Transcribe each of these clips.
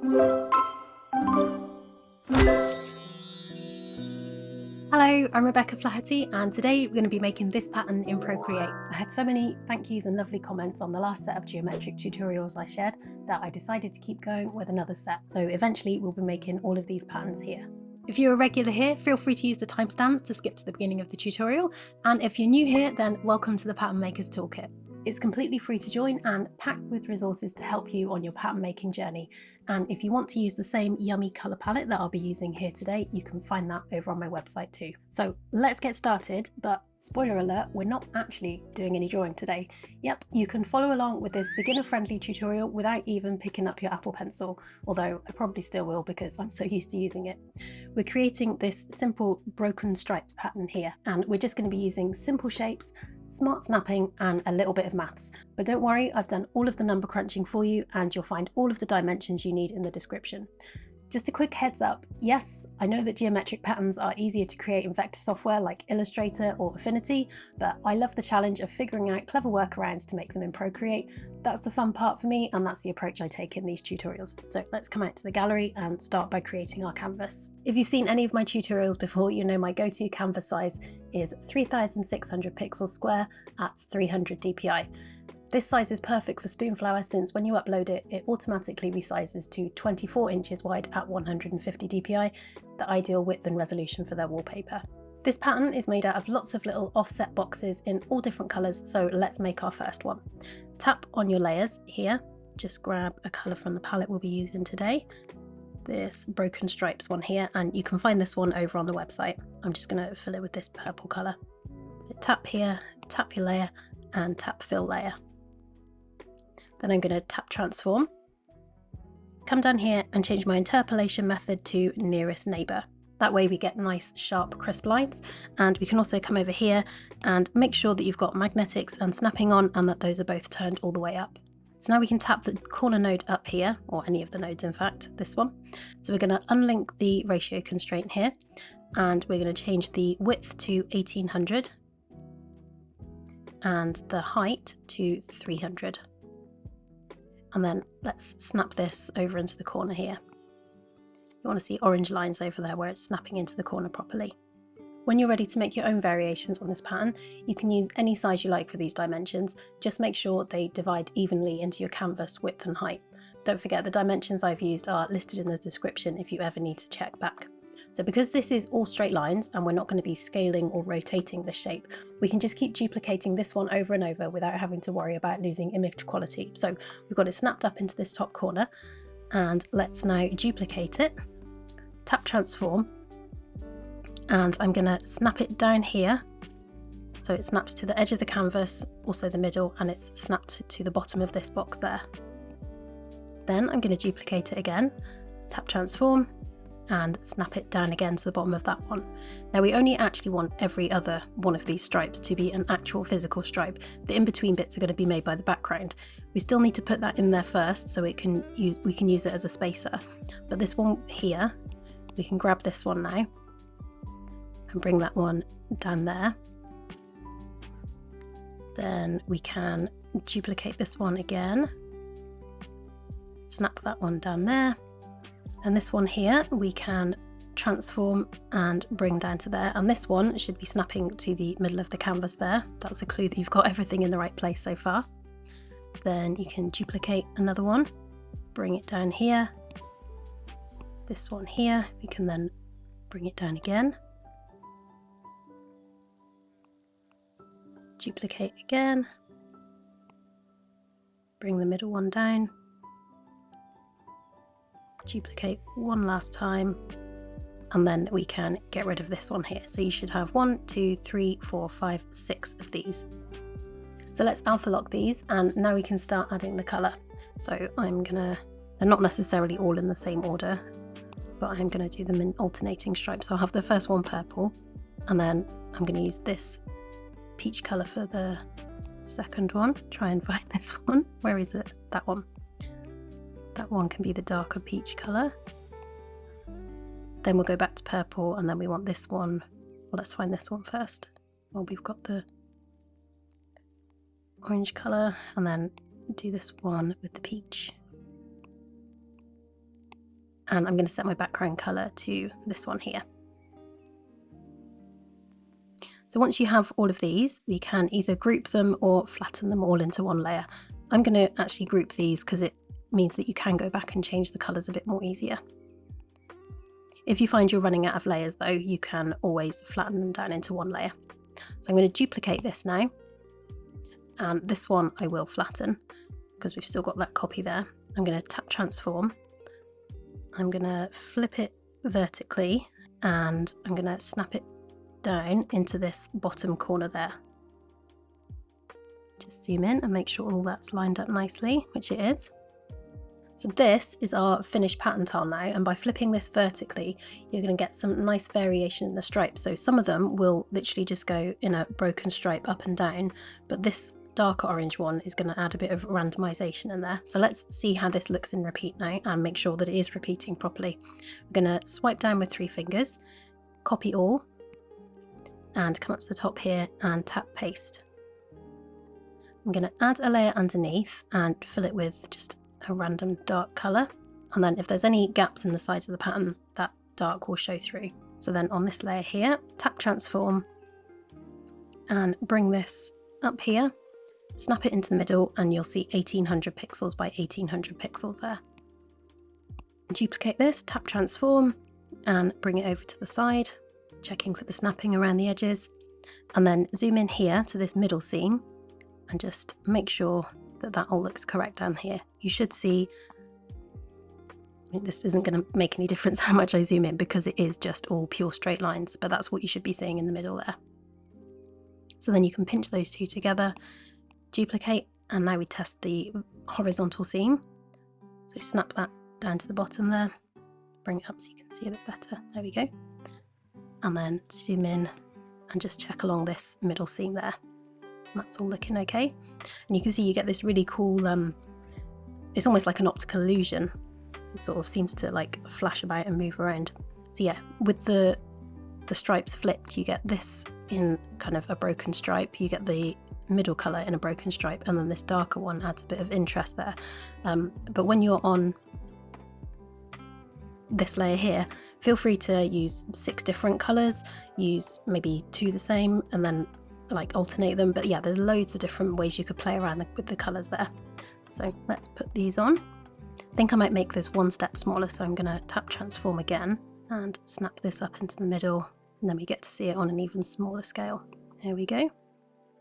Hello, I'm Rebecca Flaherty, and today we're going to be making this pattern in Procreate. I had so many thank yous and lovely comments on the last set of geometric tutorials I shared that I decided to keep going with another set, so eventually we'll be making all of these patterns here. If you're a regular here, feel free to use the timestamps to skip to the beginning of the tutorial, and if you're new here, then welcome to the Pattern Makers Toolkit. It's completely free to join and packed with resources to help you on your pattern making journey. And if you want to use the same yummy colour palette that I'll be using here today, you can find that over on my website too. So let's get started, but spoiler alert, we're not actually doing any drawing today. Yep, you can follow along with this beginner-friendly tutorial without even picking up your Apple Pencil, although I probably still will because I'm so used to using it. We're creating this simple broken striped pattern here, and we're just going to be using simple shapes, smart snapping and a little bit of maths. But don't worry, I've done all of the number crunching for you and you'll find all of the dimensions you need in the description. Just a quick heads up, yes, I know that geometric patterns are easier to create in vector software like Illustrator or Affinity, but I love the challenge of figuring out clever workarounds to make them in Procreate. That's the fun part for me, and that's the approach I take in these tutorials. So let's come out to the gallery and start by creating our canvas. If you've seen any of my tutorials before, you know my go-to canvas size is 3600 pixels square at 300 dpi. This size is perfect for Spoonflower since when you upload it, it automatically resizes to 24 inches wide at 150 dpi, the ideal width and resolution for their wallpaper. This pattern is made out of lots of little offset boxes in all different colours, so let's make our first one. Tap on your layers here, just grab a colour from the palette we'll be using today. This Broken Stripes one here, and you can find this one over on the website. I'm just going to fill it with this purple colour. Tap here, tap your layer, and tap Fill Layer. Then I'm going to tap Transform, come down here and change my interpolation method to Nearest Neighbour. That way we get nice, sharp, crisp lines. And we can also come over here and make sure that you've got magnetics and snapping on and that those are both turned all the way up. So now we can tap the corner node up here, or any of the nodes in fact, this one. So we're going to unlink the ratio constraint here, and we're going to change the width to 1800 and the height to 300. And then let's snap this over into the corner here. You want to see orange lines over there where it's snapping into the corner properly. When you're ready to make your own variations on this pattern, you can use any size you like for these dimensions. Just make sure they divide evenly into your canvas width and height. Don't forget the dimensions I've used are listed in the description if you ever need to check back. So because this is all straight lines and we're not going to be scaling or rotating the shape, we can just keep duplicating this one over and over without having to worry about losing image quality. So we've got it snapped up into this top corner, and let's now duplicate it, tap Transform, and I'm going to snap it down here so it snaps to the edge of the canvas, also the middle, and it's snapped to the bottom of this box there. Then I'm going to duplicate it again, tap Transform, and snap it down again to the bottom of that one. Now we only actually want every other one of these stripes to be an actual physical stripe. The in-between bits are going to be made by the background. We still need to put that in there first so we can use it as a spacer. But this one here, we can grab this one now and bring that one down there. Then we can duplicate this one again, snap that one down there. And this one here we can transform and bring down to there, and this one should be snapping to the middle of the canvas there. That's a clue that you've got everything in the right place so far. Then you can duplicate another one, bring it down here. This one here, we can then bring it down again. Duplicate again, bring the middle one down. Duplicate one last time, and then we can get rid of this one here. So you should have 1, 2, 3, 4, 5, 6 of these. So let's alpha lock these, and now we can start adding the colour. So they're not necessarily all in the same order, but I'm gonna do them in alternating stripes. So I'll have the first one purple, and then I'm gonna use this peach colour for the second one. Try and find this one. Where is it? That one. That one can be the darker peach colour. Then we'll go back to purple, and then we want this one. Well, let's find this one first. Well, we've got the orange colour, and then do this one with the peach. and I'm going to set my background colour to this one here. So once you have all of these, you can either group them or flatten them all into one layer. I'm going to actually group these because it means that you can go back and change the colours a bit more easier. If you find you're running out of layers though, you can always flatten them down into one layer. So I'm going to duplicate this now, and this one I will flatten because we've still got that copy there. I'm going to tap transform. I'm going to flip it vertically and I'm going to snap it down into this bottom corner there. Just zoom in and make sure all that's lined up nicely, which it is. So this is our finished pattern tile now, and by flipping this vertically you're going to get some nice variation in the stripes. So some of them will literally just go in a broken stripe up and down, but this darker orange one is going to add a bit of randomization in there. So let's see how this looks in repeat now and make sure that it is repeating properly. We're going to swipe down with 3 fingers, copy all, and come up to the top here and tap paste. I'm going to add a layer underneath and fill it with just a random dark colour, and then if there's any gaps in the sides of the pattern, that dark will show through. So then on this layer here, tap transform and bring this up here, snap it into the middle, and you'll see 1800 pixels by 1800 pixels there. Duplicate this, tap transform and bring it over to the side, checking for the snapping around the edges, and then zoom in here to this middle seam and just make sure that that all looks correct down here. You should see, this isn't going to make any difference how much I zoom in because it is just all pure straight lines, but that's what you should be seeing in the middle there. So then you can pinch those two together, duplicate, and now we test the horizontal seam. So snap that down to the bottom there, bring it up so you can see a bit better. There we go. And then zoom in and just check along this middle seam there. And that's all looking okay. And you can see you get this really cool, it's almost like an optical illusion. It sort of seems to like flash about and move around. So yeah, with the stripes flipped, you get this in kind of a broken stripe, you get the middle colour in a broken stripe, and then this darker one adds a bit of interest there. But when you're on this layer here, feel free to use 6 different colours, use maybe 2 the same, and then like alternate them. But yeah, there's loads of different ways you could play around with the colours there. So let's put these on. I think I might make this 1 step smaller, so I'm going to tap transform again and snap this up into the middle, and then we get to see it on an even smaller scale. There we go.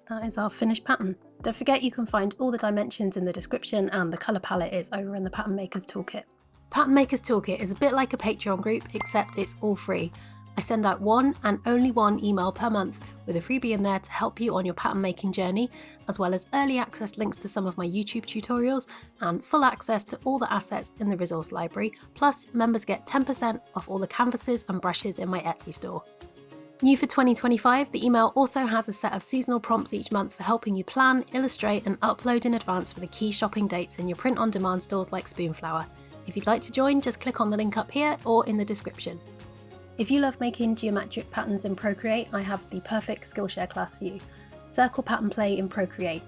That is our finished pattern. Don't forget you can find all the dimensions in the description, and the colour palette is over in the Pattern Makers Toolkit. Pattern Makers Toolkit is a bit like a Patreon group, except it's all free. I send out 1 and only 1 email per month with a freebie in there to help you on your pattern making journey, as well as early access links to some of my YouTube tutorials and full access to all the assets in the resource library. Plus, members get 10% off all the canvases and brushes in my Etsy store. New for 2025, the email also has a set of seasonal prompts each month for helping you plan, illustrate and upload in advance for the key shopping dates in your print-on-demand stores like Spoonflower. If you'd like to join, just click on the link up here or in the description. If you love making geometric patterns in Procreate, I have the perfect Skillshare class for you. Circle Pattern Play in Procreate.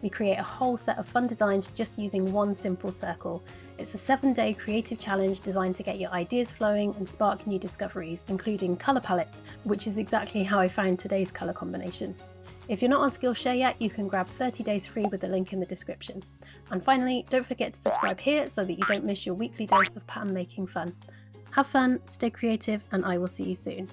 We create a whole set of fun designs just using 1 simple circle. It's a 7-day creative challenge designed to get your ideas flowing and spark new discoveries, including colour palettes, which is exactly how I found today's colour combination. If you're not on Skillshare yet, you can grab 30 days free with the link in the description. And finally, don't forget to subscribe here so that you don't miss your weekly dose of pattern making fun. Have fun, stay creative, and I will see you soon.